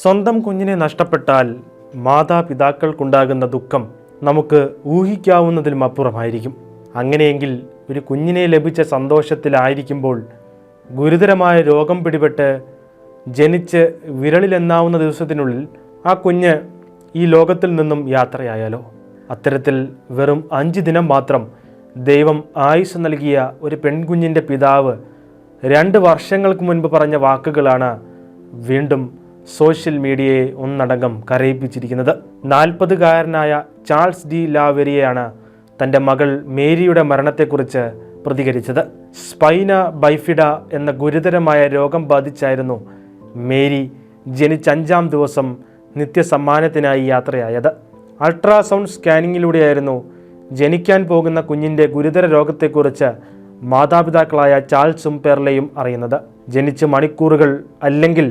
സ്വന്തം കുഞ്ഞിനെ നഷ്ടപ്പെട്ടാൽ മാതാപിതാക്കൾക്കുണ്ടാകുന്ന ദുഃഖം നമുക്ക് ഊഹിക്കാവുന്നതിലും അപ്പുറമായിരിക്കും. അങ്ങനെയെങ്കിൽ ഒരു കുഞ്ഞിനെ ലഭിച്ച സന്തോഷത്തിലായിരിക്കുമ്പോൾ ഗുരുതരമായ രോഗം പിടിപെട്ട് ജനിച്ച് വിരളിലെണ്ണാവുന്ന ദിവസത്തിനുള്ളിൽ ആ കുഞ്ഞ് ഈ ലോകത്തിൽ നിന്നും യാത്രയായാലോ? അത്തരത്തിൽ വെറും 5 ദിനം മാത്രം ദൈവം ആയുസ് നൽകിയ ഒരു പെൺകുഞ്ഞിൻ്റെ പിതാവ് 2 വർഷങ്ങൾക്ക് മുൻപ് പറഞ്ഞ വാക്കുകളാണ് വീണ്ടും സോഷ്യൽ മീഡിയയെ ഒന്നടങ്കം കരയിപ്പിച്ചിരിക്കുന്നത്. 40-കാരനായ ചാൾസ് ഡി ലാവെരിയാണ് തൻ്റെ മകൾ മേരിയുടെ മരണത്തെക്കുറിച്ച് പ്രതികരിച്ചത്. സ്പൈന ബൈഫിഡ എന്ന ഗുരുതരമായ രോഗം ബാധിച്ചായിരുന്നു മേരി ജനിച്ച 5-ാം ദിവസം നിത്യസമ്മാനത്തിനായി യാത്രയായത്. അൾട്രാസൗണ്ട് സ്കാനിങ്ങിലൂടെയായിരുന്നു ജനിക്കാൻ പോകുന്ന കുഞ്ഞിൻ്റെ ഗുരുതര രോഗത്തെക്കുറിച്ച് മാതാപിതാക്കളായ ചാൾസും പെർലയും അറിയുന്നത്. ജനിച്ച് മണിക്കൂറുകൾ അല്ലെങ്കിൽ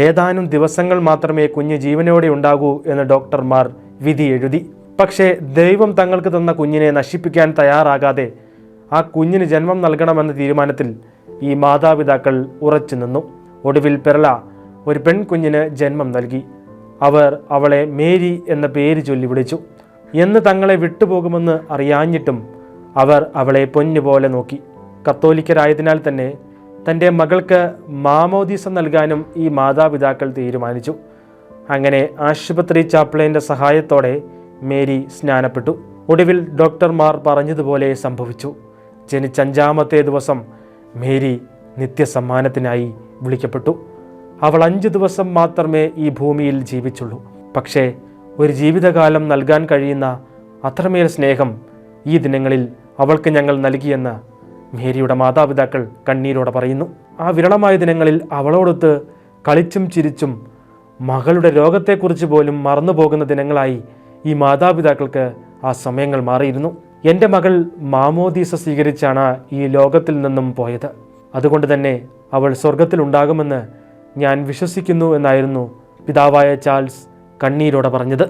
ഏതാനും ദിവസങ്ങൾ മാത്രമേ കുഞ്ഞ് ജീവനോടെ ഉണ്ടാകൂ എന്ന് ഡോക്ടർമാർ വിധി എഴുതി. പക്ഷേ ദൈവം തങ്ങൾക്ക് തന്ന കുഞ്ഞിനെ നശിപ്പിക്കാൻ തയ്യാറാകാതെ ആ കുഞ്ഞിന് ജന്മം നൽകണമെന്ന തീരുമാനത്തിൽ ഈ മാതാപിതാക്കൾ ഉറച്ചു നിന്നു. ഒടുവിൽ പെർല ഒരു പെൺകുഞ്ഞിന് ജന്മം നൽകി. അവർ അവളെ മേരി എന്ന പേര് ചൊല്ലി വിളിച്ചു. എന്ന് തങ്ങളെ വിട്ടുപോകുമെന്ന് അറിയാഞ്ഞിട്ടും അവർ അവളെ പൊന്നുപോലെ നോക്കി. കത്തോലിക്കരായതിനാൽ തന്നെ തൻ്റെ മകൾക്ക് മാമോദീസ നൽകാനും ഈ മാതാപിതാക്കൾ തീരുമാനിച്ചു. അങ്ങനെ ആശുപത്രി ചാപ്ലിൻ്റെ സഹായത്തോടെ മേരി സ്നാനപ്പെട്ടു. ഒടുവിൽ ഡോക്ടർമാർ പറഞ്ഞതുപോലെ സംഭവിച്ചു. ജനിച്ച 5-ാമത്തെ ദിവസം മേരി നിത്യസമ്മാനത്തിനായി വിളിക്കപ്പെട്ടു. അവൾ 5 ദിവസം മാത്രമേ ഈ ഭൂമിയിൽ ജീവിച്ചുള്ളൂ. പക്ഷേ ഒരു ജീവിതകാലം നൽകാൻ കഴിയുന്ന അത്രമേൽ സ്നേഹം ഈ ദിനങ്ങളിൽ അവൾക്ക് ഞങ്ങൾ നൽകിയെന്ന് മേരിയുടെ മാതാപിതാക്കൾ കണ്ണീരോടെ പറയുന്നു. ആ വിരളമായ ദിനങ്ങളിൽ അവളോടൊത്ത് കളിച്ചും ചിരിച്ചും മകളുടെ രോഗത്തെക്കുറിച്ച് പോലും മറന്നുപോകുന്ന ദിനങ്ങളായി ഈ മാതാപിതാക്കൾക്ക് ആ സമയങ്ങൾ മാറിയിരുന്നു. എൻ്റെ മകൾ മാമോദീസ സ്വീകരിച്ചാണ് ഈ ലോകത്തിൽ നിന്നും പോയത്. അതുകൊണ്ട് തന്നെ അവൾ സ്വർഗത്തിലുണ്ടാകുമെന്ന് ഞാൻ വിശ്വസിക്കുന്നു എന്നായിരുന്നു പിതാവായ ചാൾസ് കണ്ണീരോടെ പറഞ്ഞത്.